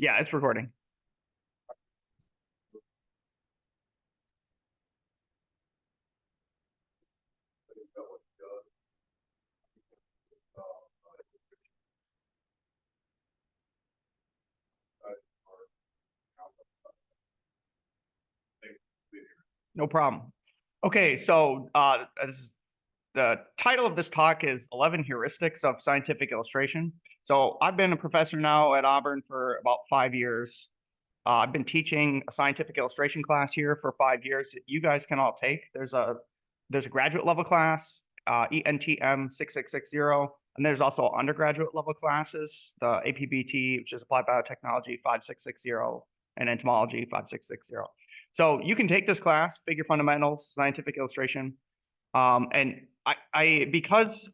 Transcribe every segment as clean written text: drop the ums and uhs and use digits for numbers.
Yeah, it's recording. No problem. Okay, so the title of this talk is 11 Heuristics of Scientific Illustration. So I've been a professor now at Auburn for about 5 years. I've been teaching a scientific illustration class here for 5 years that you guys can all take. There's a graduate level class, ENTM 6660, and there's also undergraduate level classes, the APBT, which is Applied Biotechnology 5660, and Entomology 5660. So you can take this class, Figure Fundamentals, Scientific Illustration, and because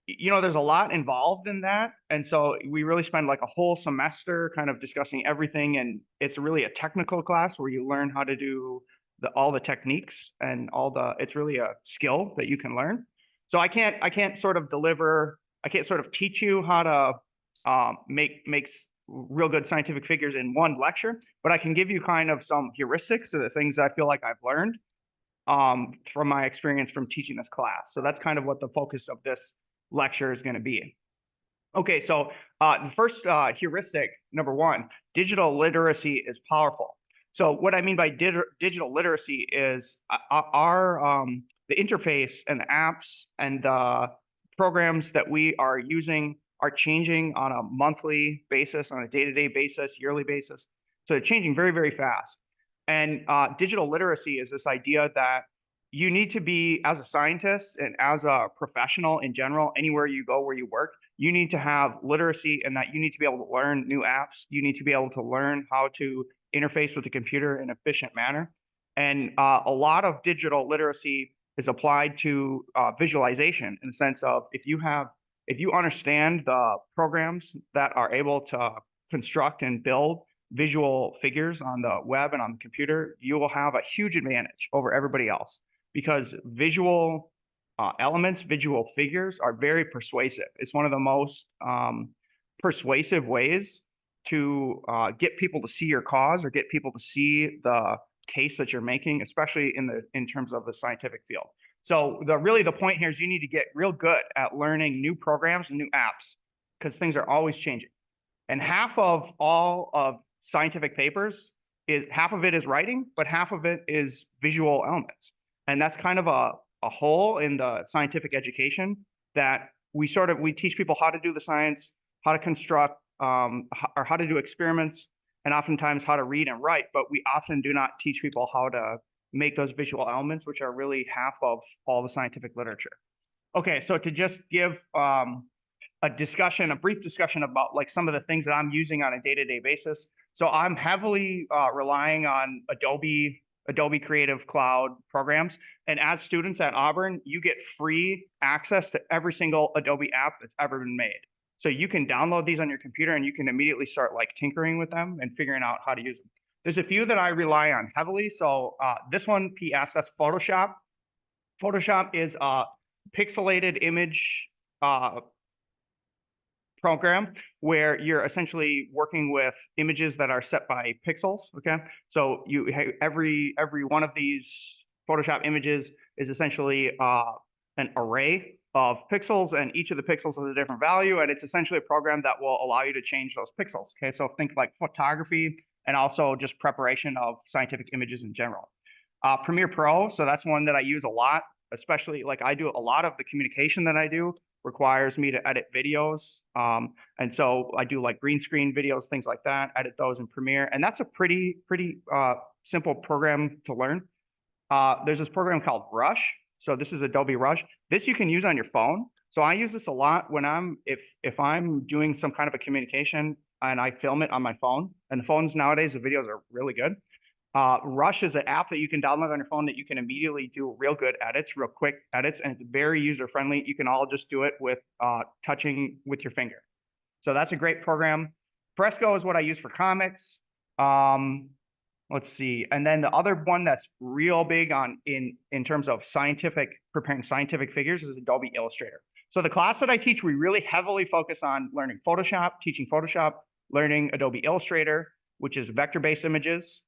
there's a lot involved in that. And so we really spend like a whole semester kind of discussing everything. And it's really a technical class where you learn how to do all the techniques and it's really a skill that you can learn. So I can't sort of teach you how to make real good scientific figures in one lecture, but I can give you kind of some heuristics of the things I feel like I've learned from my experience from teaching this class. So that's kind of what the focus of this lecture is going to be. Okay, so the first heuristic, number one, digital literacy is powerful. So what I mean by digital literacy is the interface and the apps and the programs that we are using are changing on a monthly basis, on a day-to-day basis, yearly basis. So they're changing very, very fast. And digital literacy is this idea that you need to be, as a scientist and as a professional in general, anywhere you go where you work, you need to have literacy, and that you need to be able to learn new apps. You need to be able to learn how to interface with the computer in an efficient manner. And a lot of digital literacy is applied to visualization, in the sense of if you understand the programs that are able to construct and build visual figures on the web and on the computer, you will have a huge advantage over everybody else, because visual elements, visual figures are very persuasive. It's one of the most persuasive ways to get people to see your cause or get people to see the case that you're making, especially in terms of the scientific field. So really the point here is you need to get real good at learning new programs and new apps, because things are always changing. And half of all of scientific papers half of it is writing, but half of it is visual elements. And that's kind of a hole in the scientific education, that we teach people how to do the science, how to construct, or how to do experiments, and oftentimes how to read and write, but we often do not teach people how to make those visual elements, which are really half of all the scientific literature. Okay, so to just give a brief discussion about like some of the things that I'm using on a day-to-day basis. So I'm heavily relying on Adobe Creative Cloud programs. And as students at Auburn, you get free access to every single Adobe app that's ever been made. So you can download these on your computer and you can immediately start like tinkering with them and figuring out how to use them. There's a few that I rely on heavily. So this one, that's Photoshop. Photoshop is a pixelated image program where you're essentially working with images that are set by pixels. Okay, so every one of these Photoshop images is essentially an array of pixels, and each of the pixels has a different value, and it's essentially a program that will allow you to change those pixels. Okay, so think like photography and also just preparation of scientific images in general. Premiere Pro, so that's one that I use a lot, especially like I do a lot of the communication that I do requires me to edit videos. And so I do like green screen videos, things like that, edit those in Premiere. And that's a pretty simple program to learn. There's this program called Rush. So this is Adobe Rush. This you can use on your phone. So I use this a lot when if I'm doing some kind of a communication and I film it on my phone. And the phones nowadays, the videos are really good. Rush is an app that you can download on your phone that you can immediately do real good edits, real quick edits, and it's very user-friendly. You can all just do it with touching with your finger. So that's a great program. Fresco is what I use for comics. Let's see. And then the other one that's real big in terms of preparing scientific figures is Adobe Illustrator. So the class that I teach, we really heavily focus on learning Photoshop, teaching Photoshop, learning Adobe Illustrator, which is vector-based images,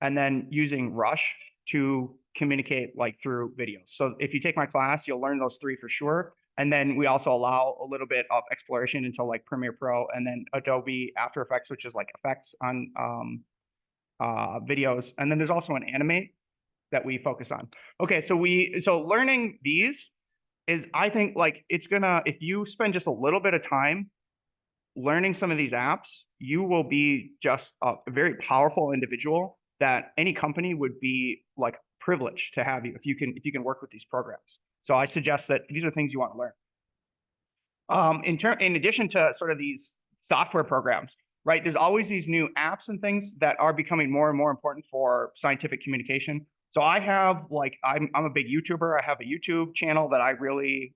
and then using Rush to communicate like through videos. So if you take my class, you'll learn those three for sure. And then we also allow a little bit of exploration into like Premiere Pro and then Adobe After Effects, which is like effects on videos. And then there's also an animate that we focus on. Okay, so learning these is, I think, like it's gonna, if you spend just a little bit of time learning some of these apps, you will be just a very powerful individual that any company would be like privileged to have you if you can work with these programs. So I suggest that these are things you want to learn. In addition to sort of these software programs, right? There's always these new apps and things that are becoming more and more important for scientific communication. So I have like I'm a big YouTuber. I have a YouTube channel that I really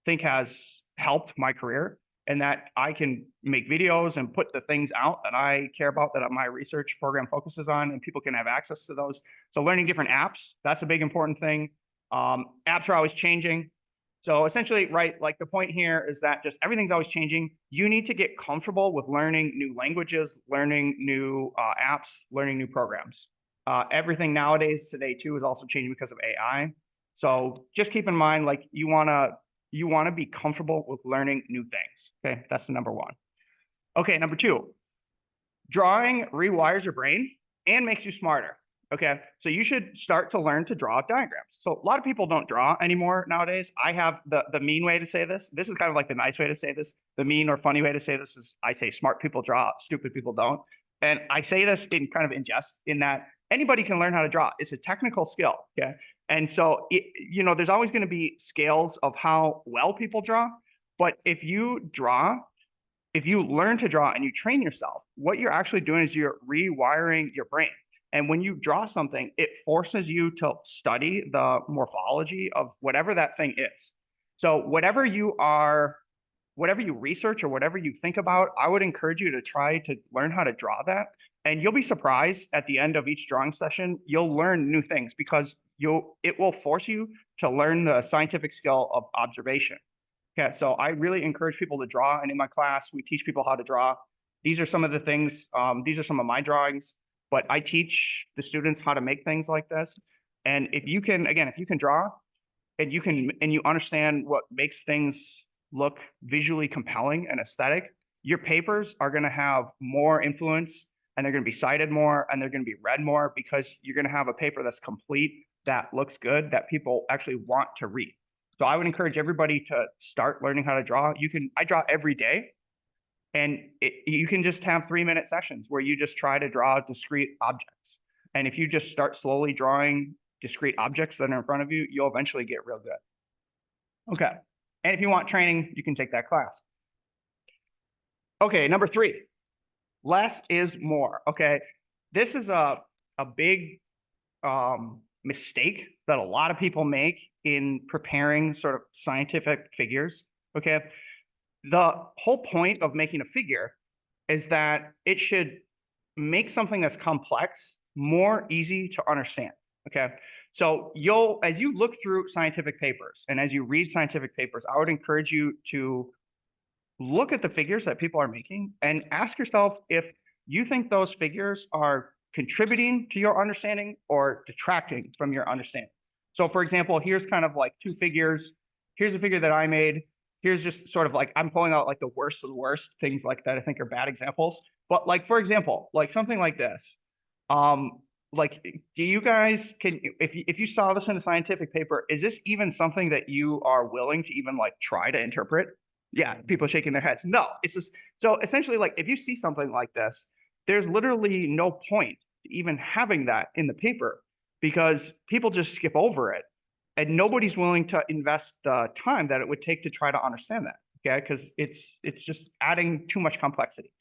think has helped my career, and that I can make videos and put the things out that I care about, that my research program focuses on, and people can have access to those. So learning different apps, that's a big important thing. Apps are always changing. So essentially, right, like the point here is that just everything's always changing. You need to get comfortable with learning new languages, learning new apps, learning new programs. Everything nowadays today too is also changing because of AI. So just keep in mind, like you wanna be comfortable with learning new things. Okay, that's the number one. Okay, number two, drawing rewires your brain and makes you smarter. Okay, so you should start to learn to draw diagrams. So a lot of people don't draw anymore nowadays. I have the mean way to say this. This is kind of like the nice way to say this. The mean or funny way to say this is I say smart people draw, stupid people don't. And I say this in kind of in jest, in that anybody can learn how to draw. It's a technical skill. Okay, and so there's always going to be scales of how well people draw. But if you learn to draw and you train yourself, what you're actually doing is you're rewiring your brain. And when you draw something, it forces you to study the morphology of whatever that thing is. So whatever you research or whatever you think about, I would encourage you to try to learn how to draw that. And you'll be surprised at the end of each drawing session, you'll learn new things because it will force you to learn the scientific skill of observation. Okay, so I really encourage people to draw. And in my class, we teach people how to draw. These are some of the things, these are some of my drawings. But I teach the students how to make things like this. And if you can draw and you understand what makes things look visually compelling and aesthetic, your papers are going to have more influence, and they're going to be cited more, and they're going to be read more, because you're going to have a paper that's complete, that looks good, that people actually want to read. So I would encourage everybody to start learning how to draw. I draw every day. And you can just have 3-minute sessions where you just try to draw discrete objects. And if you just start slowly drawing discrete objects that are in front of you, you'll eventually get real good. Okay. And if you want training, you can take that class. Okay, number 3, less is more. Okay. This is a big mistake that a lot of people make in preparing sort of scientific figures. Okay. The whole point of making a figure is that it should make something that's complex more easy to understand. Okay, so as you look through scientific papers and as you read scientific papers, I would encourage you to look at the figures that people are making and ask yourself if you think those figures are contributing to your understanding or detracting from your understanding. So for example, here's kind of like 2 figures. Here's a figure that I made. Here's just sort of like, I'm pulling out like the worst of the worst things like that I think are bad examples. But like, for example, like something like this, like, do you guys, if you saw this in a scientific paper, is this even something that you are willing to even like try to interpret? Yeah, people shaking their heads. No, it's just, so essentially like, if you see something like this, there's literally no point to even having that in the paper, because people just skip over it. And nobody's willing to invest the time that it would take to try to understand that, okay? Because it's just adding too much complexity.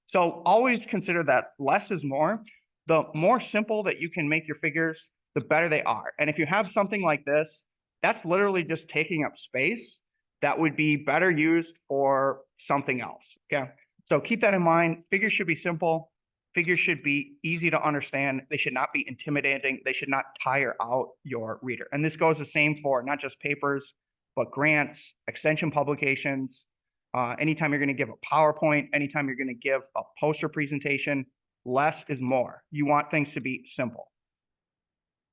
So always consider that less is more. The more simple that you can make your figures, the better they are. And if you have something like this, that's literally just taking up space that would be better used for something else, okay? So keep that in mind. Figures should be simple. Figures should be easy to understand. They should not be intimidating. They should not tire out your reader. And this goes the same for not just papers, but grants, extension publications, anytime you're going to give a PowerPoint, anytime you're going to give a poster presentation, less is more. You want things to be simple.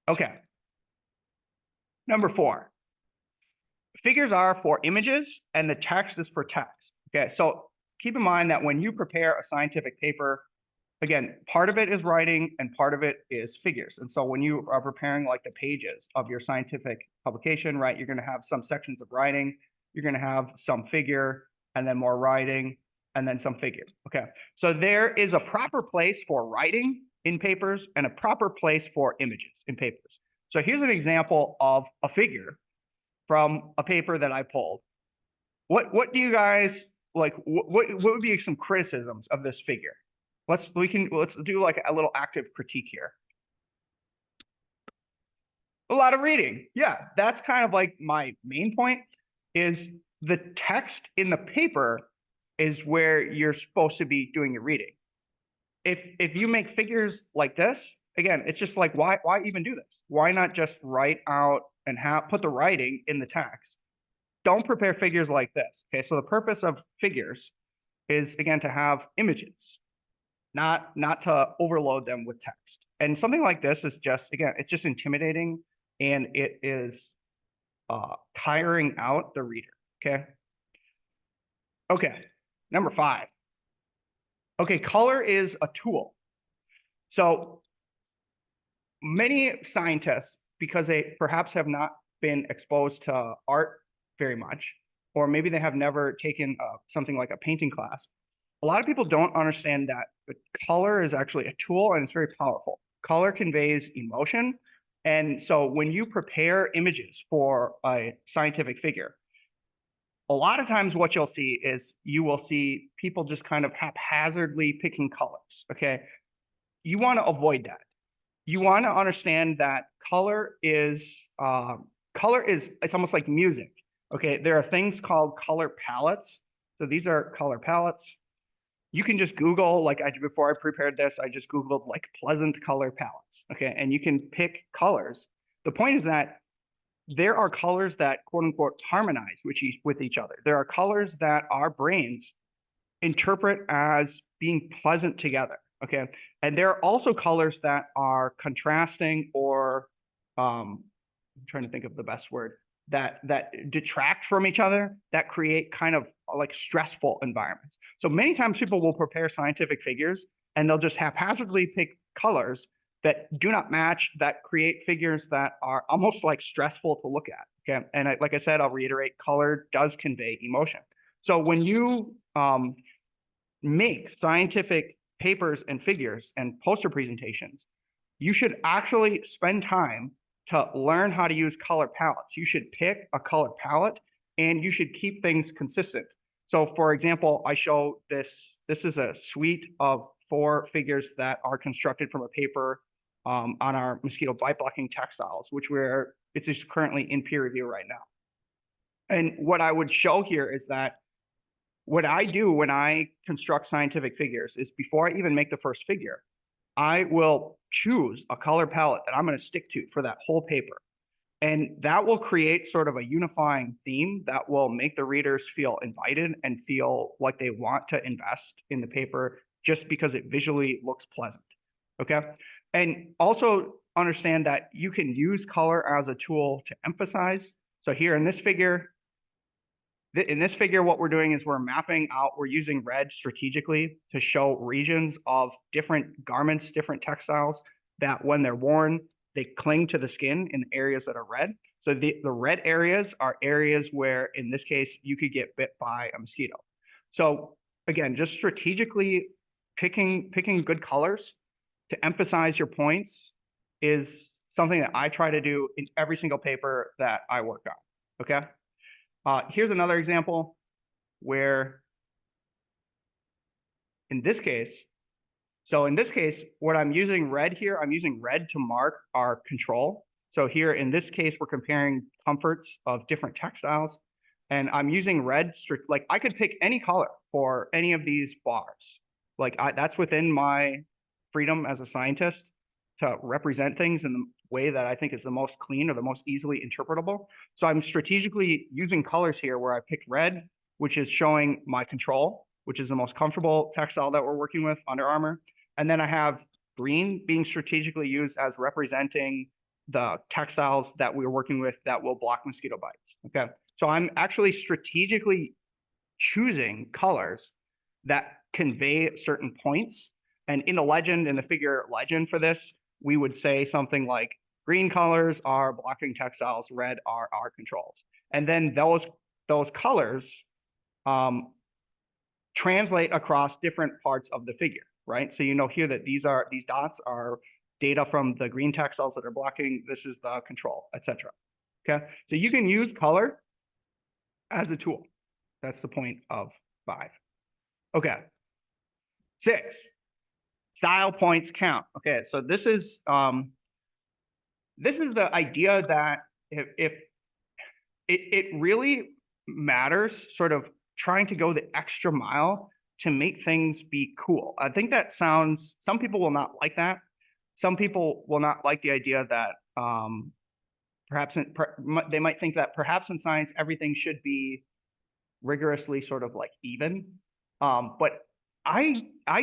Okay. Number 4, figures are for images and the text is for text. Okay, so keep in mind that when you prepare a scientific paper, again, part of it is writing and part of it is figures. And so when you are preparing like the pages of your scientific publication, right, you're going to have some sections of writing, you're going to have some figure, and then more writing, and then some figure. Okay, so there is a proper place for writing in papers and a proper place for images in papers. So here's an example of a figure from a paper that I pulled. What do you guys like? What would be some criticisms of this figure? Let's do like a little active critique here. A lot of reading. Yeah, that's kind of like my main point is the text in the paper is where you're supposed to be doing your reading. If you make figures like this, again, it's just like why even do this? Why not just write out and put the writing in the text? Don't prepare figures like this. Okay, so the purpose of figures is again to have images, not to overload them with text. And something like this is just, again, it's just intimidating and it is tiring out the reader. Okay. Okay. Number 5. Okay, color is a tool. So many scientists, because they perhaps have not been exposed to art very much, or maybe they have never taken something like a painting class, a lot of people don't understand that the color is actually a tool and it's very powerful. Color conveys emotion. And so when you prepare images for a scientific figure, a lot of times what you'll see is you will see people just kind of haphazardly picking colors. Okay. You want to avoid that. You want to understand that color is it's almost like music. Okay, there are things called color palettes. So these are color palettes. You can just Google, like before I prepared this, I just Googled like pleasant color palettes. Okay, and you can pick colors. The point is that there are colors that quote unquote harmonize with each other. There are colors that our brains interpret as being pleasant together. Okay, and there are also colors that are contrasting or I'm trying to think of the best word, that detract from each other, that create kind of like stressful environments. So many times people will prepare scientific figures and they'll just haphazardly pick colors that do not match, that create figures that are almost like stressful to look at. Okay, and like I said, I'll reiterate, color does convey emotion. So when you make scientific papers and figures and poster presentations, you should actually spend time to learn how to use color palettes. You should pick a color palette and you should keep things consistent. So for example, I show this is a suite of 4 figures that are constructed from a paper on our mosquito bite blocking textiles, which it's just currently in peer review right now. And what I would show here is that what I do when I construct scientific figures is before I even make the first figure, I will choose a color palette that I'm going to stick to for that whole paper. And that will create sort of a unifying theme that will make the readers feel invited and feel like they want to invest in the paper just because it visually looks pleasant. Okay. And also understand that you can use color as a tool to emphasize. So here in this figure, what we're doing is we're mapping out, we're using red strategically to show regions of different garments, different textiles that when they're worn, they cling to the skin in areas that are red. So the red areas are areas where, in this case, you could get bit by a mosquito. So again, just strategically picking good colors to emphasize your points is something that I try to do in every single paper that I work on, okay? Here's another example where in this case, what I'm using red here, I'm using red to mark our control. So here in this case, we're comparing comforts of different textiles. And I'm using red, like I could pick any color for any of these bars. Like that's within my freedom as a scientist to represent things in the way that I think is the most clean or the most easily interpretable. So I'm strategically using colors here where I picked red which is showing my control, which is the most comfortable textile that we're working with, Under Armour. And then I have green being strategically used as representing the textiles that we're working with that will block mosquito bites. Okay. So I'm actually strategically choosing colors that convey certain points. And in the legend, in the figure legend for this, we would say something like green colors are blocking textiles, red are our controls. And then those colors translate across different parts of the figure, right? So you know here that these dots are data from the green textiles that are blocking. This is the control, etc. Okay, so you can use color as a tool. That's the point of 5. Okay. 6, style points count. Okay, so this is the idea that if it really matters, sort of trying to go the extra mile to make things be cool. I think that sounds, some people will not like that. Some people will not like the idea that they might think that perhaps in science everything should be rigorously sort of like even. But I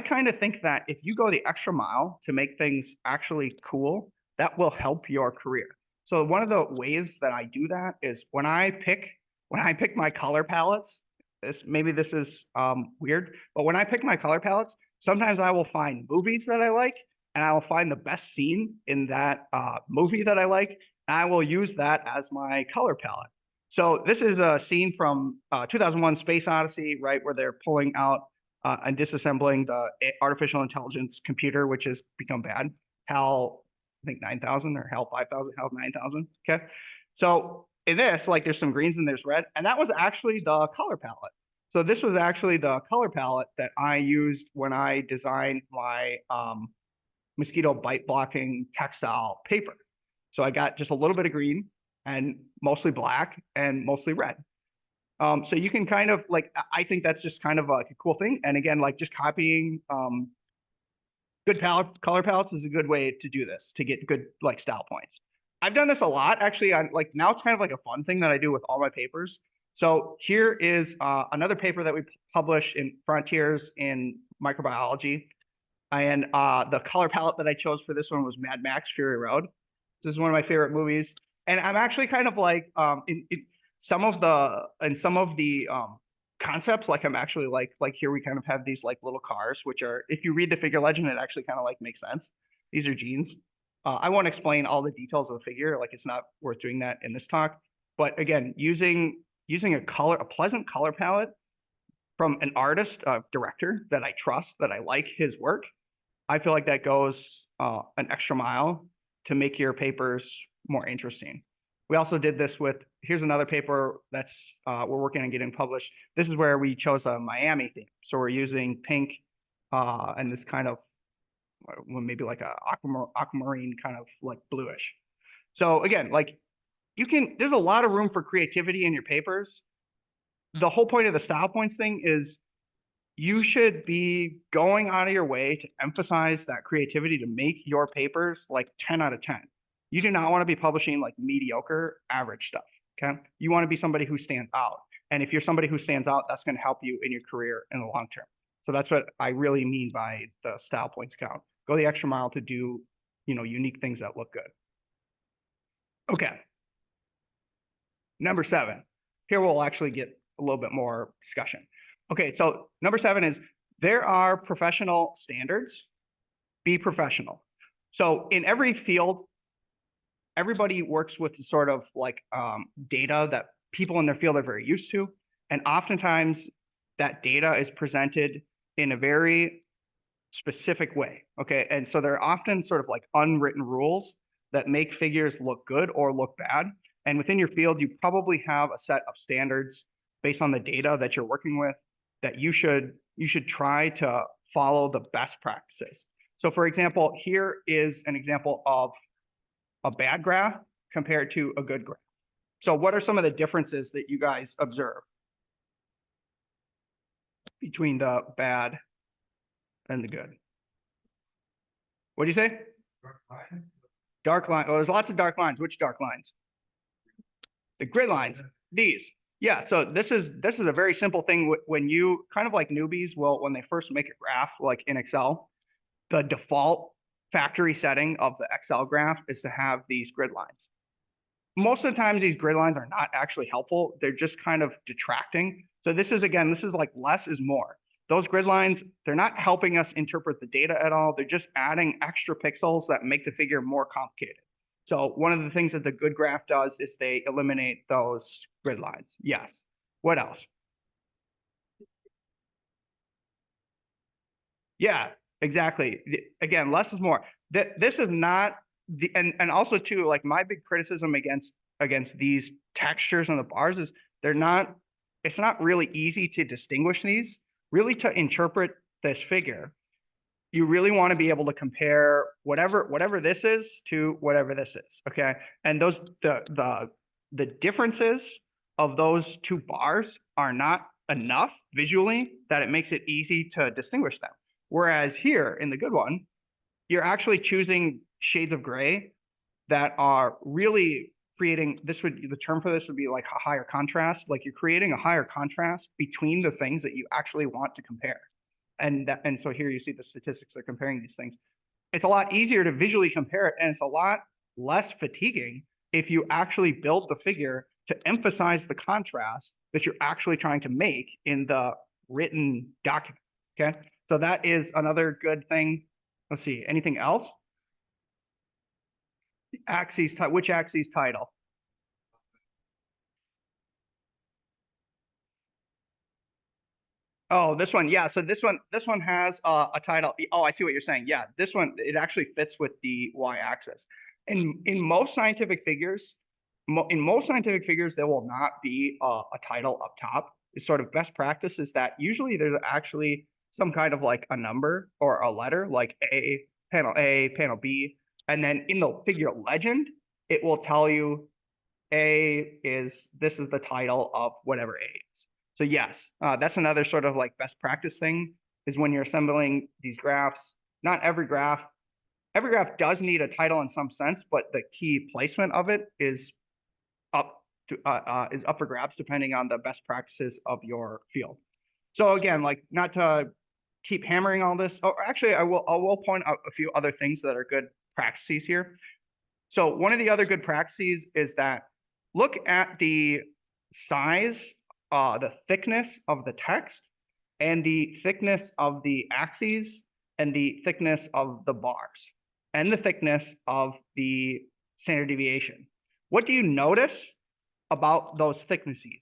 kind of think that if you go the extra mile to make things actually cool, that will help your career. So one of the ways that I do that is when I pick my color palettes, maybe this is weird, but when I pick my color palettes, sometimes I will find movies that I like, and I will find the best scene in that movie that I like, and I will use that as my color palette. So this is a scene from 2001 Space Odyssey, right, where they're pulling out and disassembling the artificial intelligence computer, which has become bad. HAL, I think 9,000 or HAL 5,000, HAL 9,000. Okay. So in this, like there's some greens and there's red, and that was actually the color palette. So this was actually the color palette that I used when I designed my mosquito bite blocking textile paper. So I got just a little bit of green and mostly black and mostly red. So you can kind of like, I think that's just kind of like a cool thing. And again, like just copying good color palettes is a good way to do this, to get good like style points. I've done this a lot actually. Like now it's kind of like a fun thing that I do with all my papers. So here is another paper that we published in Frontiers in Microbiology. And the color palette that I chose for this one was Mad Max Fury Road. This is one of my favorite movies. And I'm actually kind of like in some of the concepts, like I'm actually like here we kind of have these like little cars, which are, if you read the figure legend, it actually kind of like makes sense. These are genes. I won't explain all the details of the figure, like it's not worth doing that in this talk. But again, using a pleasant color palette from an artist, director that I trust, that I like his work, I feel like that goes an extra mile to make your papers more interesting. We also did this with, here's another paper that's we're working on getting published. This is where we chose a Miami theme. So we're using pink and this kind of, maybe like a aquamarine kind of like bluish. So again, like there's a lot of room for creativity in your papers. The whole point of the style points thing is you should be going out of your way to emphasize that creativity to make your papers like 10 out of 10. You do not want to be publishing like mediocre, average stuff, okay? You want to be somebody who stands out. And if you're somebody who stands out, that's going to help you in your career in the long term. So that's what I really mean by the style points count. Go the extra mile to do, unique things that look good. Okay. Number 7. Here we'll actually get a little bit more discussion. Okay, so number 7 is there are professional standards. Be professional. So in every field, everybody works with the sort of like data that people in their field are very used to. And oftentimes that data is presented in a very specific way. Okay, and so there are often sort of like unwritten rules that make figures look good or look bad. And within your field, you probably have a set of standards based on the data that you're working with that you should try to follow the best practices. So for example, here is an example of a bad graph compared to a good graph. So what are some of the differences that you guys observe between the bad and the good? What do you say? Dark line. Oh, there's lots of dark lines. Which dark lines? The grid lines. These. Yeah, so this is a very simple thing when you kind of like newbies will when they first make a graph like in Excel, the default factory setting of the Excel graph is to have these grid lines. Most of the times these grid lines are not actually helpful. They're just kind of detracting. So this is again, this is like less is more. Those grid lines, they're not helping us interpret the data at all. They're just adding extra pixels that make the figure more complicated. So one of the things that the good graph does is they eliminate those grid lines. Yes. What else? Yeah, exactly. Again, less is more. This is not the and also too, like my big criticism against these textures on the bars is they're not, it's not really easy to distinguish these. Really to interpret this figure, you really want to be able to compare whatever this is to whatever this is. Okay. And those the differences of those two bars are not enough visually that it makes it easy to distinguish them. Whereas here in the good one, you're actually choosing shades of gray that are really creating, this would, the term for this would be like a higher contrast. Like you're creating a higher contrast between the things that you actually want to compare. And so here you see the statistics are comparing these things. It's a lot easier to visually compare it, and it's a lot less fatiguing if you actually build the figure to emphasize the contrast that you're actually trying to make in the written document. Okay, so that is another good thing. Let's see, anything else? Axes, which axes title? Oh, this one, yeah. So this one has a title. Oh, I see what you're saying. Yeah, this one, it actually fits with the y-axis. In most scientific figures, there will not be a title up top. It's sort of best practice is that usually there's actually some kind of like a number or a letter, like A, panel B, and then in the figure legend, it will tell you this is the title of whatever A is. So yes, that's another sort of like best practice thing is when you're assembling these graphs. Not every graph does need a title in some sense, but the key placement of it is up for grabs depending on the best practices of your field. So again, like not to keep hammering all this. Oh, actually, I will point out a few other things that are good practices here. So one of the other good practices is that look at the size, the thickness of the text, and the thickness of the axes, and the thickness of the bars, and the thickness of the standard deviation. What do you notice about those thicknesses?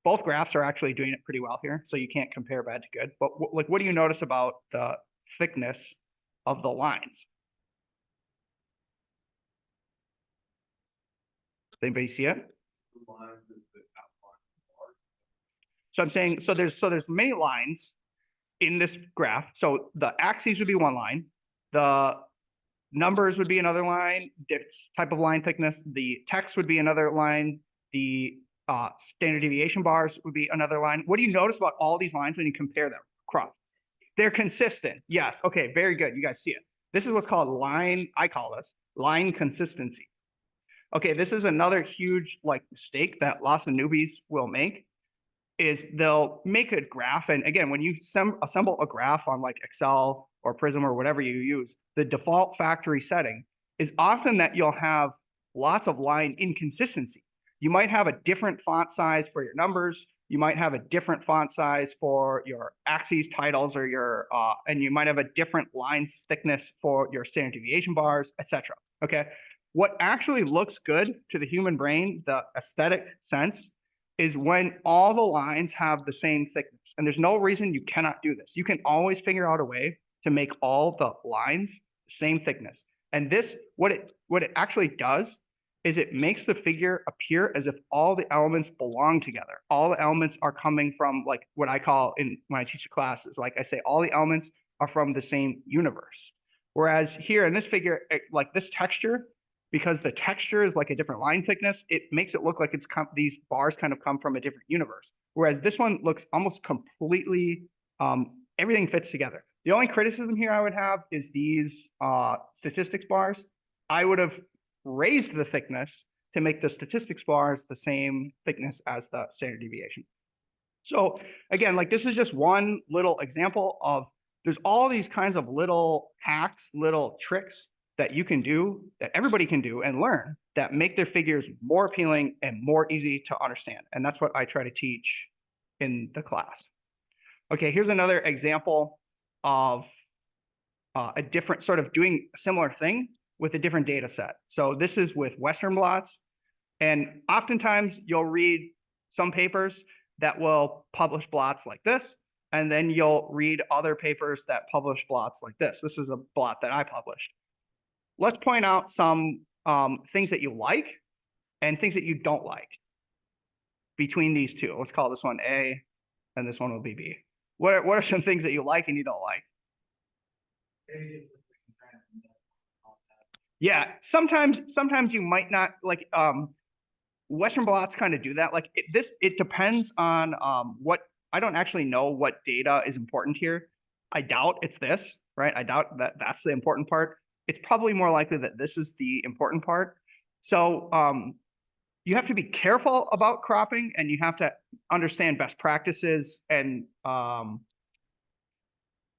Both graphs are actually doing it pretty well here, so you can't compare bad to good. But like, what do you notice about the thickness of the lines? Does anybody see it? So I'm saying, so there's many lines in this graph. So the axes would be one line, the numbers would be another line, type of line thickness, the text would be another line, the standard deviation bars would be another line. What do you notice about all these lines when you compare them across? They're consistent. Yes. Okay. Very good. You guys see it. This is what's called line. I call this line consistency. Okay. This is another huge like mistake that lots of newbies will make is they'll make a graph. And again, when you assemble a graph on like Excel or Prism or whatever you use, the default factory setting is often that you'll have lots of line inconsistency. You might have a different font size for your numbers. You might have a different font size for your axes titles or and you might have a different line thickness for your standard deviation bars, etc. Okay. What actually looks good to the human brain, the aesthetic sense, is when all the lines have the same thickness. And there's no reason you cannot do this. You can always figure out a way to make all the lines the same thickness. And this, what it actually does is it makes the figure appear as if all the elements belong together. All the elements are coming from like what I call when I teach a class is like I say, all the elements are from the same universe. Whereas here in this figure, like this texture, because the texture is like a different line thickness, it makes it look like these bars kind of come from a different universe. Whereas this one looks almost completely, everything fits together. The only criticism here I would have is these statistics bars. I would have raised the thickness to make the statistics bars the same thickness as the standard deviation. So again, like this is just one little example of there's all these kinds of little hacks, little tricks that you can do, that everybody can do and learn, that make their figures more appealing and more easy to understand. And that's what I try to teach in the class. Okay, here's another example of a different sort of doing a similar thing with a different data set. So this is with Western blots. And oftentimes you'll read some papers that will publish blots like this, and then you'll read other papers that publish blots like this. This is a blot that I published. Let's point out some things that you like and things that you don't like between these two. Let's call this one A, and this one will be B. What are some things that you like and you don't like? Yeah, sometimes you might not like Western blots kind of do that. Like it depends on what, I don't actually know what data is important here. I doubt it's this, right? I doubt that that's the important part. It's probably more likely that this is the important part. So you have to be careful about cropping, and you have to understand best practices and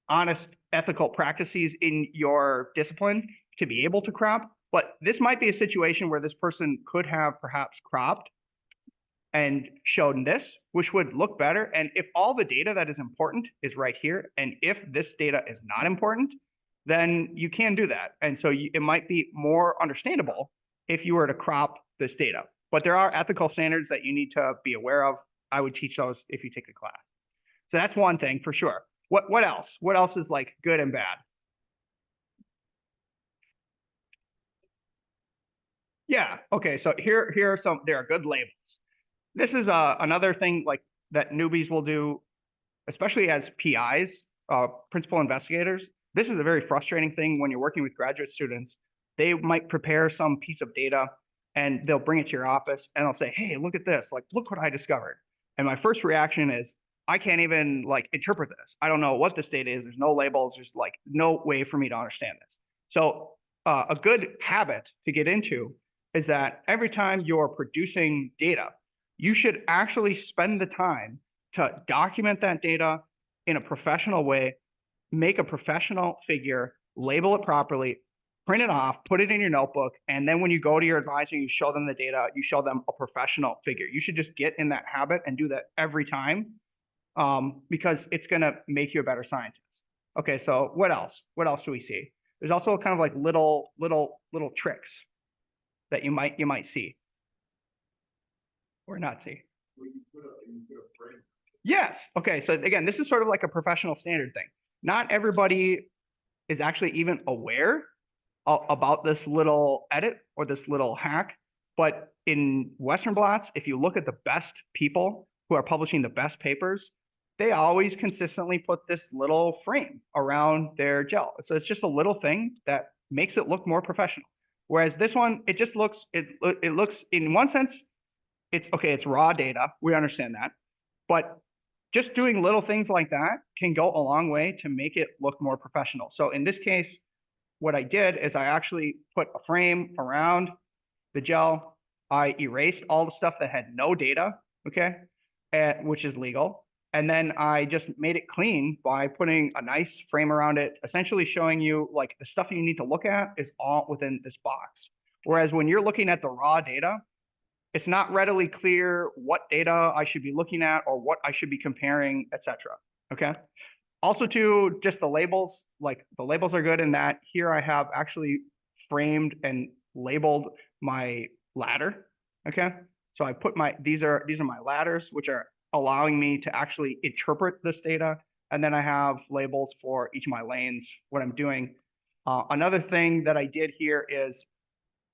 honest ethical practices in your discipline to be able to crop. But this might be a situation where this person could have perhaps cropped and shown this, which would look better. And if all the data that is important is right here, and if this data is not important, then you can do that. And so it might be more understandable if you were to crop this data. But there are ethical standards that you need to be aware of. I would teach those if you take a class. So that's one thing for sure. What else? What else is like good and bad? Yeah. Okay. So here are some. There are good labels. This is another thing like that newbies will do, especially as PIs, principal investigators. This is a very frustrating thing when you're working with graduate students. They might prepare some piece of data and they'll bring it to your office and they'll say, "Hey, look at this! Like, look what I discovered." And my first reaction is, I can't even like interpret this. I don't know what this data is. There's no labels. There's like no way for me to understand this. So a good habit to get into is that every time you're producing data, you should actually spend the time to document that data in a professional way, make a professional figure, label it properly, print it off, put it in your notebook, and then when you go to your advisor, you show them the data, you show them a professional figure. You should just get in that habit and do that every time, because it's going to make you a better scientist. Okay, so what else? What else do we see? There's also kind of like little tricks that you might see or not see. Yes. Okay. So again, this is sort of like a professional standard thing. Not everybody is actually even aware about this little edit or this little hack. But in Western blots, if you look at the best people who are publishing the best papers, they always consistently put this little frame around their gel. So it's just a little thing that makes it look more professional. Whereas this one, it just looks, it looks in one sense, it's okay, it's raw data. We understand that. But just doing little things like that can go a long way to make it look more professional. So in this case, what I did is I actually put a frame around the gel. I erased all the stuff that had no data, okay, which is legal. And then I just made it clean by putting a nice frame around it, essentially showing you like the stuff you need to look at is all within this box. Whereas when you're looking at the raw data, it's not readily clear what data I should be looking at or what I should be comparing, etc. Okay. Also, too, just the labels, like the labels are good in that here I have actually framed and labeled my ladder. Okay. So I put these are my ladders, which are allowing me to actually interpret this data. And then I have labels for each of my lanes, what I'm doing. Another thing that I did here is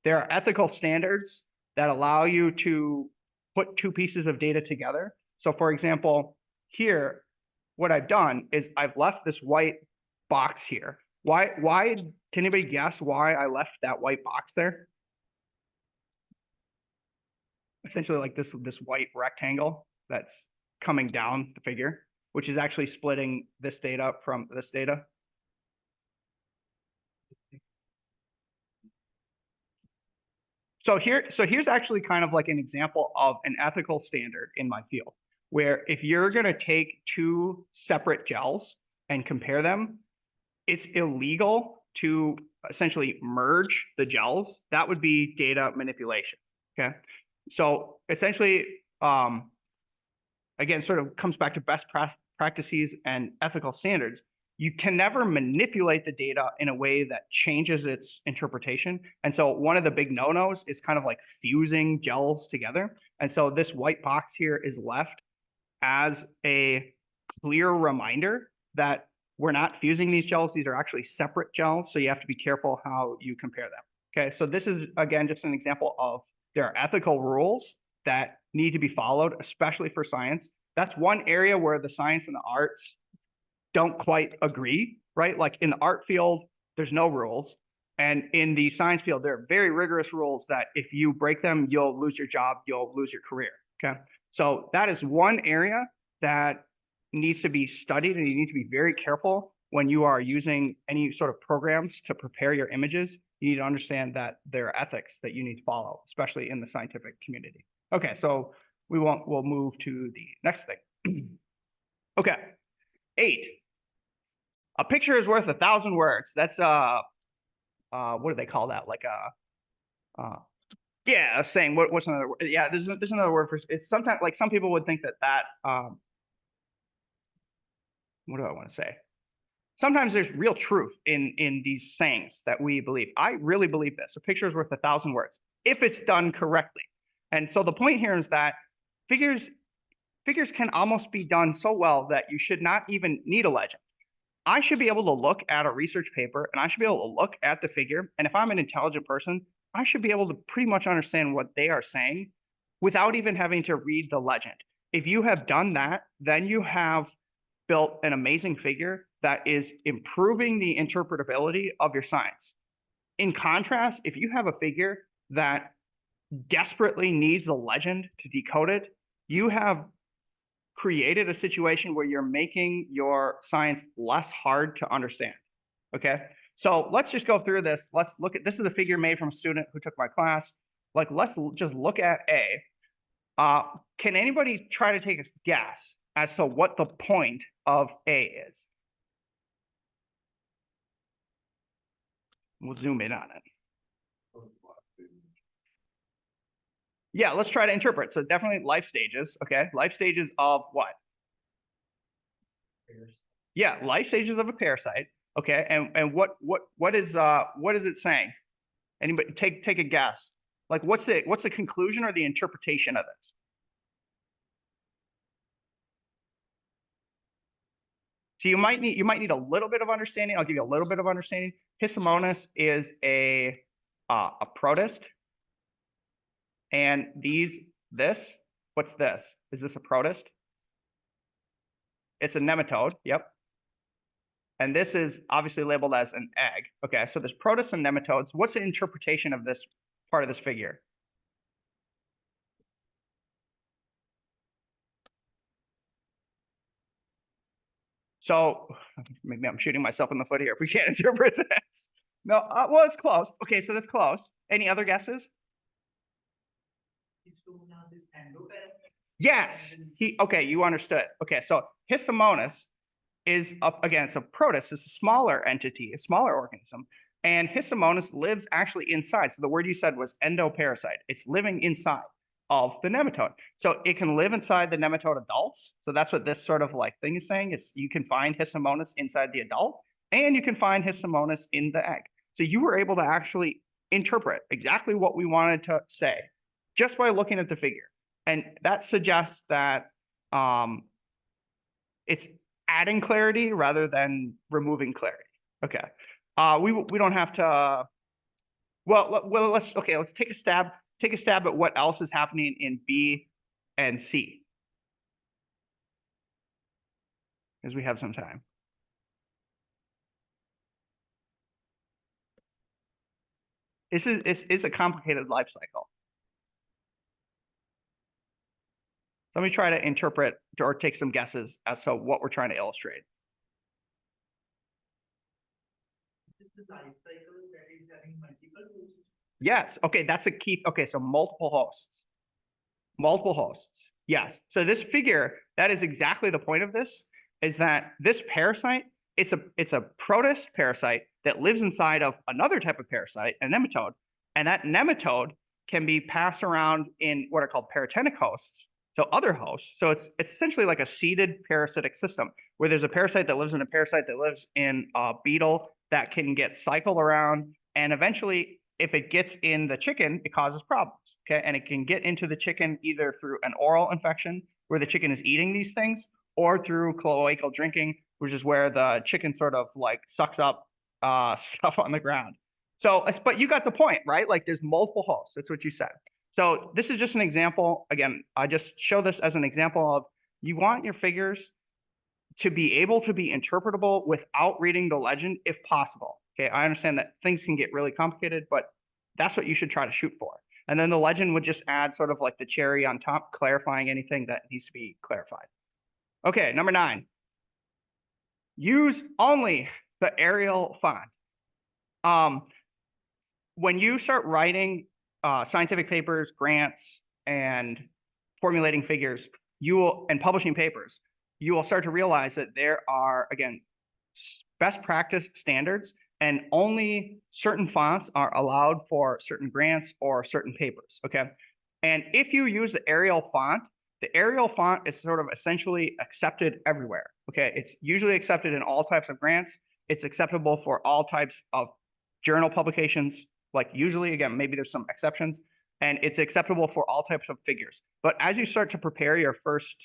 there are ethical standards that allow you to put two pieces of data together. So for example, here, what I've done is I've left this white box here. Why, can anybody guess why I left that white box there? Essentially like this white rectangle that's coming down the figure, which is actually splitting this data from this data. So here's actually kind of like an example of an ethical standard in my field, where if you're going to take two separate gels and compare them, it's illegal to essentially merge the gels. That would be data manipulation. Okay. So essentially, again, sort of comes back to best practices and ethical standards. You can never manipulate the data in a way that changes its interpretation. And so one of the big no-nos is kind of like fusing gels together. And so this white box here is left as a clear reminder that we're not fusing these gels. These are actually separate gels. So you have to be careful how you compare them. Okay, so this is, again, just an example of there are ethical rules that need to be followed, especially for science. That's one area where the science and the arts don't quite agree, right? Like in the art field, there's no rules. And in the science field, there are very rigorous rules that if you break them, you'll lose your job, you'll lose your career, okay? So that is one area that needs to be studied, and you need to be very careful when you are using any sort of programs to prepare your images. You need to understand that there are ethics that you need to follow, especially in the scientific community. Okay, so we'll move to the next thing. Okay, 8. A picture is worth 1,000 words. That's what do they call that? Like yeah, a saying. What's another word? Yeah, there's another word for it's. Sometimes like some people would think that what do I want to say? Sometimes there's real truth in these sayings that we believe. I really believe this. A picture is worth 1,000 words if it's done correctly. And so the point here is that figures can almost be done so well that you should not even need a legend. I should be able to look at a research paper and I should be able to look at the figure. And if I'm an intelligent person, I should be able to pretty much understand what they are saying without even having to read the legend. If you have done that, then you have built an amazing figure that is improving the interpretability of your science. In contrast, if you have a figure that desperately needs the legend to decode it, you have created a situation where you're making your science less hard to understand. Okay, so let's just go through this. Let's look at this. Is a figure made from a student who took my class. Like, let's just look at A. Can anybody try to take a guess as to what the point of A is? We'll zoom in on it. Yeah, let's try to interpret. So definitely life stages. Okay, life stages of what? Yeah, life stages of a parasite. Okay, and what is it saying? Anybody take a guess? Like, what's the conclusion or the interpretation of this? So you might need a little bit of understanding. I'll give you a little bit of understanding. Histomonas is a protist, and what's this? Is this a protist? It's a nematode. Yep. And this is obviously labeled as an egg. Okay, so there's protists and nematodes. What's the interpretation of this part of this figure? So maybe I'm shooting myself in the foot here if we can't interpret this. No, well, it's close. Okay, so that's close. Any other guesses? Yes. Okay, you understood. Okay, so Histomonas is again, it's a protist. It's a smaller entity, a smaller organism, and Histomonas lives actually inside. So the word you said was endoparasite. It's living inside of the nematode. So it can live inside the nematode adults. So that's what this sort of like thing is saying. Is you can find Histomonas inside the adult, and you can find Histomonas in the egg. So you were able to actually interpret exactly what we wanted to say just by looking at the figure. And that suggests that it's adding clarity rather than removing clarity. Okay. We don't have to. Well, let's take a stab. Take a stab at what else is happening in B and C, as we have some time. This is a complicated life cycle. Let me try to interpret or take some guesses as to what we're trying to illustrate. This is the life cycle that is having multiple phases. Yes. Okay, that's a key. Okay, so multiple hosts. Multiple hosts. Yes. So this figure, that is exactly the point of this, is that this parasite, it's a protist parasite that lives inside of another type of parasite, a nematode. And that nematode can be passed around in what are called paratenic hosts, so other hosts. So it's essentially like a seeded parasitic system where there's a parasite that lives in a parasite that lives in a beetle that can get cycled around. And eventually, if it gets in the chicken, it causes problems. Okay. And it can get into the chicken either through an oral infection where the chicken is eating these things or through cloacal drinking, which is where the chicken sort of like sucks up stuff on the ground. So, but you got the point, right? Like there's multiple hosts. That's what you said. So this is just an example. Again, I just show this as an example of you want your figures to be able to be interpretable without reading the legend if possible. Okay, I understand that things can get really complicated, but that's what you should try to shoot for. And then the legend would just add sort of like the cherry on top, clarifying anything that needs to be clarified. Okay, number 9. Use only the Arial font. When you start writing scientific papers, grants, and formulating figures, and publishing papers, you will start to realize that there are, again, best practice standards, and only certain fonts are allowed for certain grants or certain papers, okay? And if you use the Arial font is sort of essentially accepted everywhere, okay? It's usually accepted in all types of grants. It's acceptable for all types of journal publications, like usually, again, maybe there's some exceptions, and it's acceptable for all types of figures. But as you start to prepare your first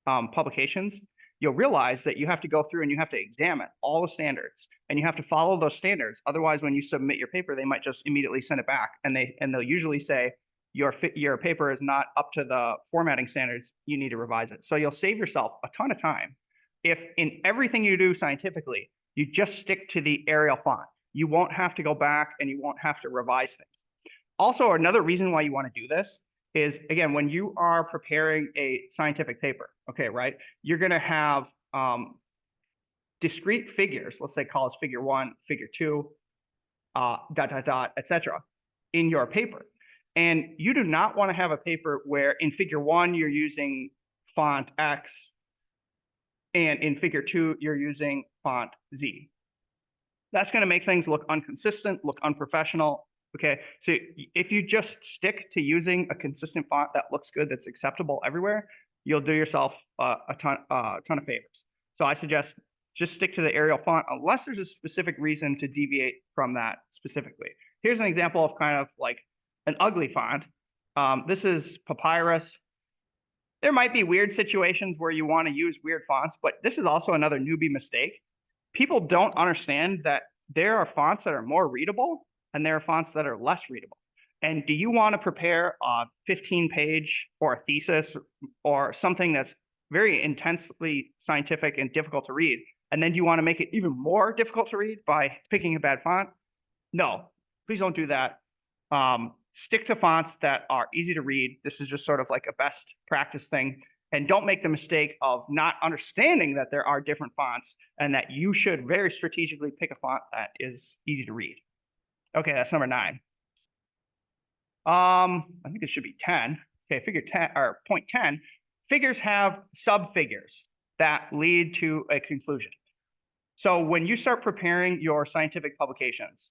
publications, you'll realize that you have to go through and you have to examine all the standards and you have to follow those standards. Otherwise, when you submit your paper, they might just immediately send it back, and they'll usually say your paper is not up to the formatting standards. You need to revise it. So you'll save yourself a ton of time if in everything you do scientifically, you just stick to the Arial font. You won't have to go back and you won't have to revise things. Also, another reason why you want to do this is, again, when you are preparing a scientific paper, okay, right? You're going to have discrete figures, let's say call it figure 1, figure 2, etc., in your paper. And you do not want to have a paper where in figure 1, you're using font X, and in figure 2, you're using font Z. That's going to make things look inconsistent, look unprofessional. Okay, so if you just stick to using a consistent font that looks good, that's acceptable everywhere, you'll do yourself a ton of favors. So I suggest just stick to the Arial font unless there's a specific reason to deviate from that specifically. Here's an example of kind of like an ugly font. This is Papyrus. There might be weird situations where you want to use weird fonts, but this is also another newbie mistake. People don't understand that there are fonts that are more readable and there are fonts that are less readable. And do you want to prepare a 15-page or a thesis or something that's very intensely scientific and difficult to read, and then do you want to make it even more difficult to read by picking a bad font? No, please don't do that. Stick to fonts that are easy to read. This is just sort of like a best practice thing. And don't make the mistake of not understanding that there are different fonts and that you should very strategically pick a font that is easy to read. Okay, that's number 9. I think it should be 10. Okay, figure 10 or point 10. Figures have subfigures that lead to a conclusion. So when you start preparing your scientific publications,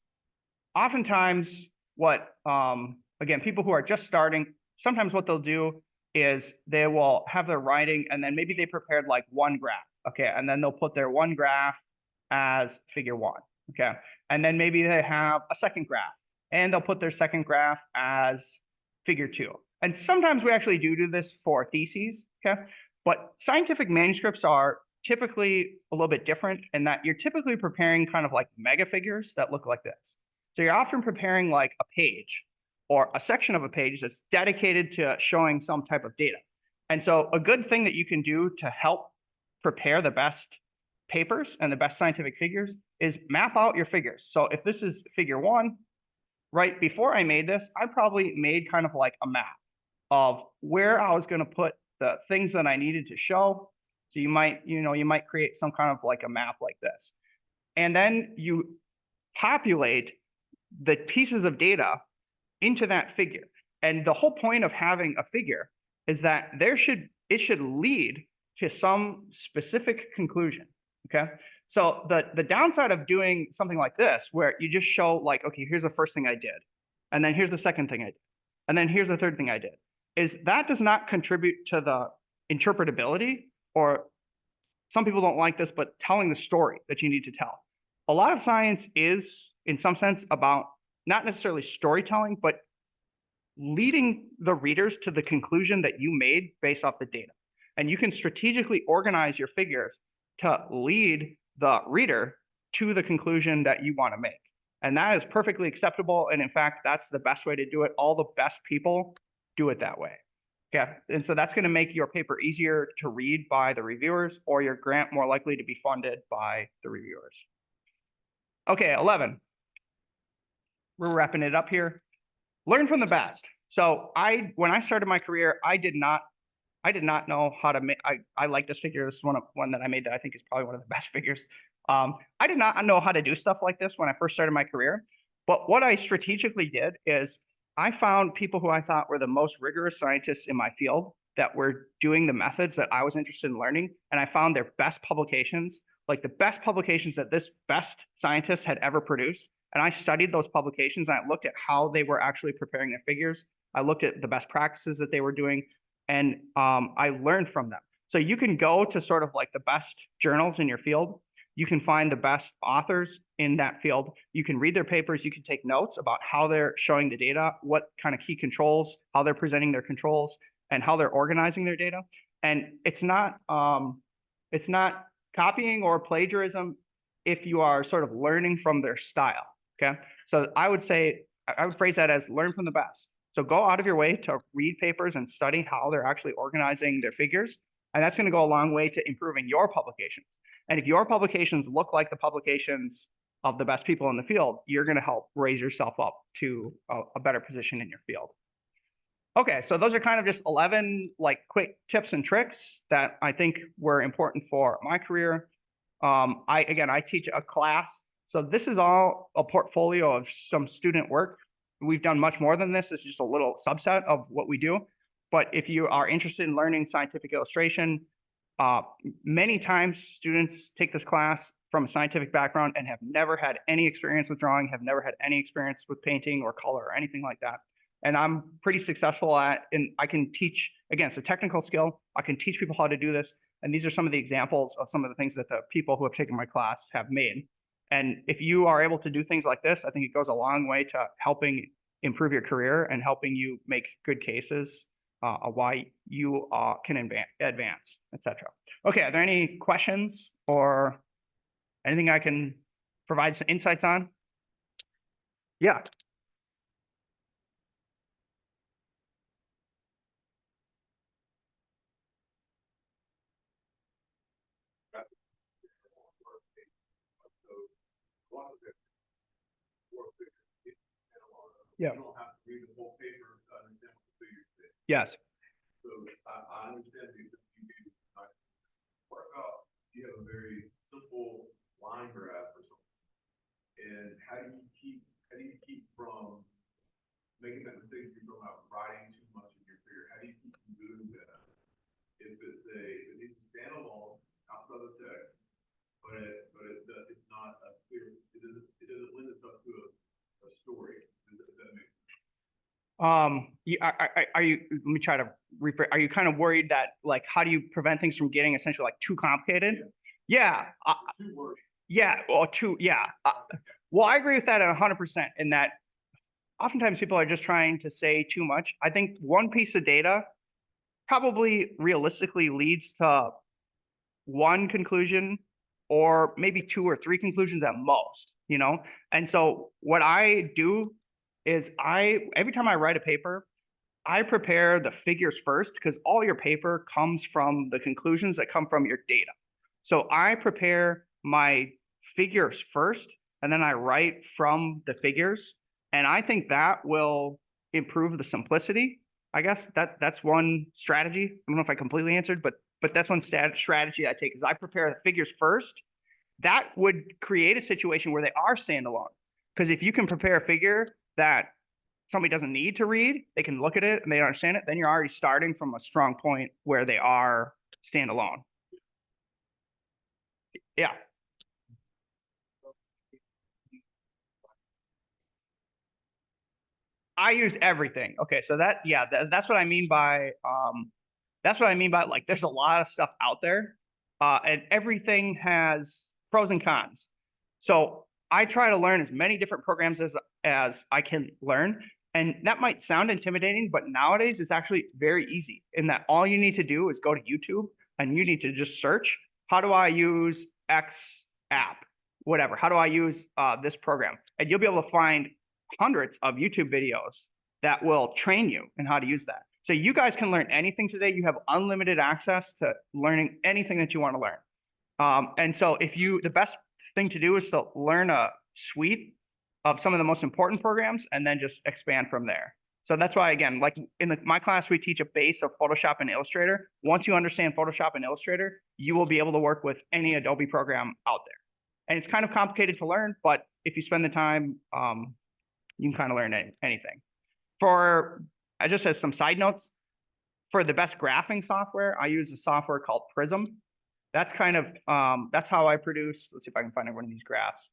oftentimes again, people who are just starting, sometimes what they'll do is they will have their writing and then maybe they prepared like one graph, okay, and then they'll put their one graph as figure 1, okay, and then maybe they have a second graph and they'll put their second graph as figure 2. And sometimes we actually do this for theses, okay, but scientific manuscripts are typically a little bit different in that you're typically preparing kind of like mega figures that look like this. So you're often preparing like a page or a section of a page that's dedicated to showing some type of data. And so a good thing that you can do to help prepare the best papers and the best scientific figures is map out your figures. So if this is figure 1, right before I made this, I probably made kind of like a map of where I was going to put the things that I needed to show. So you might create some kind of like a map like this. And then you populate the pieces of data into that figure. And the whole point of having a figure is that it should lead to some specific conclusion. Okay. So the downside of doing something like this, where you just show like, okay, here's the first thing I did, and then here's the second thing I did, and then here's the third thing I did, is that does not contribute to the interpretability, or some people don't like this, but telling the story that you need to tell. A lot of science is, in some sense, about not necessarily storytelling, but leading the readers to the conclusion that you made based off the data. And you can strategically organize your figures to lead the reader to the conclusion that you want to make. And that is perfectly acceptable. And in fact, that's the best way to do it. All the best people do it that way. Yeah. And so that's going to make your paper easier to read by the reviewers, or your grant more likely to be funded by the reviewers. Okay, 11. We're wrapping it up here. Learn from the best. So when I started my career, I did not know how to make. I like this figure. This is one that I made that I think is probably one of the best figures. I did not know how to do stuff like this when I first started my career. But what I strategically did is I found people who I thought were the most rigorous scientists in my field that were doing the methods that I was interested in learning, and I found their best publications, like the best publications that this best scientist had ever produced. And I studied those publications, and I looked at how they were actually preparing their figures. I looked at the best practices that they were doing, and I learned from them. So you can go to sort of like the best journals in your field. You can find the best authors in that field. You can read their papers. You can take notes about how they're showing the data, what kind of key controls, how they're presenting their controls, and how they're organizing their data. And it's not copying or plagiarism if you are sort of learning from their style. Okay. So I would phrase that as learn from the best. So go out of your way to read papers and study how they're actually organizing their figures. And that's going to go a long way to improving your publications. And if your publications look like the publications of the best people in the field, you're going to help raise yourself up to a better position in your field. Okay, so those are kind of just 11 like quick tips and tricks that I think were important for my career. I teach a class. So this is all a portfolio of some student work. We've done much more than this. This is just a little subset of what we do. But if you are interested in learning scientific illustration, many times students take this class from a scientific background and have never had any experience with drawing, have never had any experience with painting or color or anything like that. And I'm pretty successful and I can teach, again, it's a technical skill. I can teach people how to do this. And these are some of the examples of some of the things that the people who have taken my class have made. And if you are able to do things like this, I think it goes a long way to helping improve your career and helping you make good cases of why you can advance, etc. Okay, are there any questions or anything I can provide some insights on? Yeah. Yeah. You don't have to read the whole paper to understand what the figures say. Yes. So I understand that you do. What about you have a very simple line graph or something, and how do you keep from making that mistake you're talking about writing too much in your figure? How do you keep from doing that? If it needs to stand alone outside of the text, but it's not a clear. It doesn't lend itself to a story. Are you, let me try to rephrase. Are you kind of worried that, like, how do you prevent things from getting essentially like too complicated? Yeah. Yeah. Well, I agree with that at 100% in that oftentimes people are just trying to say too much. I think one piece of data probably realistically leads to one conclusion or maybe two or three conclusions at most, you know? And so what I do is every time I write a paper, I prepare the figures first because all your paper comes from the conclusions that come from your data. So I prepare my figures first, and then I write from the figures. And I think that will improve the simplicity. I guess that's one strategy. I don't know if I completely answered, but that's one strategy I take is I prepare the figures first. That would create a situation where they are standalone. Because if you can prepare a figure that somebody doesn't need to read, they can look at it and they understand it, then you're already starting from a strong point where they are standalone. Yeah. I use everything. Okay, so that's what I mean by like there's a lot of stuff out there, and everything has pros and cons. So I try to learn as many different programs as I can learn, and that might sound intimidating, but nowadays it's actually very easy in that all you need to do is go to YouTube and you need to just search, how do I use X app, whatever. How do I use this program? And you'll be able to find hundreds of YouTube videos that will train you in how to use that. So you guys can learn anything today. You have unlimited access to learning anything that you want to learn. And so the best thing to do is to learn a suite of some of the most important programs and then just expand from there. So that's why, again, like in my class, we teach a base of Photoshop and Illustrator. Once you understand Photoshop and Illustrator, you will be able to work with any Adobe program out there. And it's kind of complicated to learn, but if you spend the time, you can kind of learn anything. I just have some side notes. For the best graphing software, I use a software called Prism. That's kind of, that's how I produce. Let's see if I can find one of these graphs.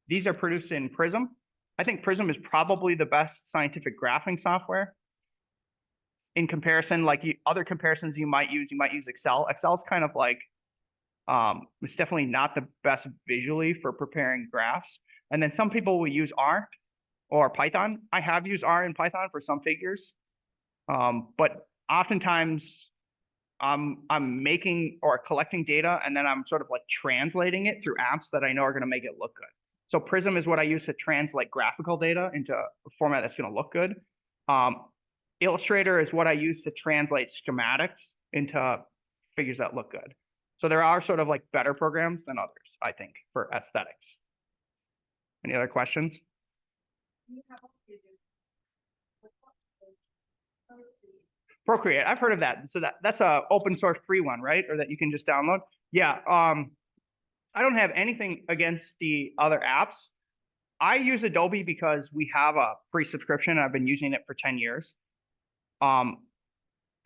These are produced in Prism. I think Prism is probably the best scientific graphing software. In comparison, like other comparisons you might use Excel. Excel is kind of like, it's definitely not the best visually for preparing graphs. And then some people will use R or Python. I have used R and Python for some figures, but oftentimes I'm making or collecting data and then I'm sort of like translating it through apps that I know are going to make it look good. So Prism is what I use to translate graphical data into a format that's going to look good. Illustrator is what I use to translate schematics into figures that look good. So there are sort of like better programs than others, I think, for aesthetics. Any other questions? Procreate, I've heard of that. So that's a open source free one, right? Or that you can just download. Yeah. I don't have anything against the other apps. I use Adobe because we have a free subscription. And I've been using it for 10 years.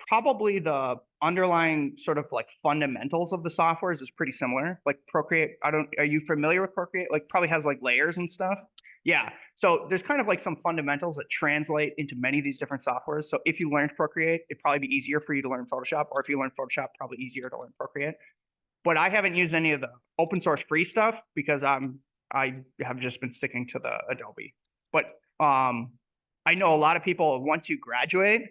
Probably the underlying sort of like fundamentals of the softwares is pretty similar. Like Procreate, are you familiar with Procreate? Like probably has like layers and stuff. Yeah. So there's kind of like some fundamentals that translate into many of these different softwares. So if you learned Procreate, it'd probably be easier for you to learn Photoshop, or if you learn Photoshop, probably easier to learn Procreate. But I haven't used any of the open source free stuff because I have just been sticking to the Adobe. But I know a lot of people, once you graduate,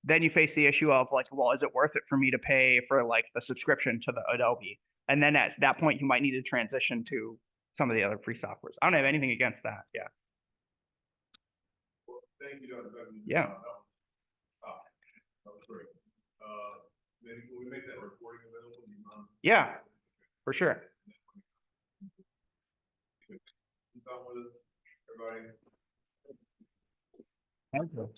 then you face the issue of like, well, is it worth it for me to pay for like the subscription to the Adobe? And then at that point, you might need to transition to some of the other free softwares. I don't have anything against that. Yeah. Well, thank you, Dr. Yeah. That was great. Maybe can we make that recording available? Yeah, for sure. Everybody. Thank you.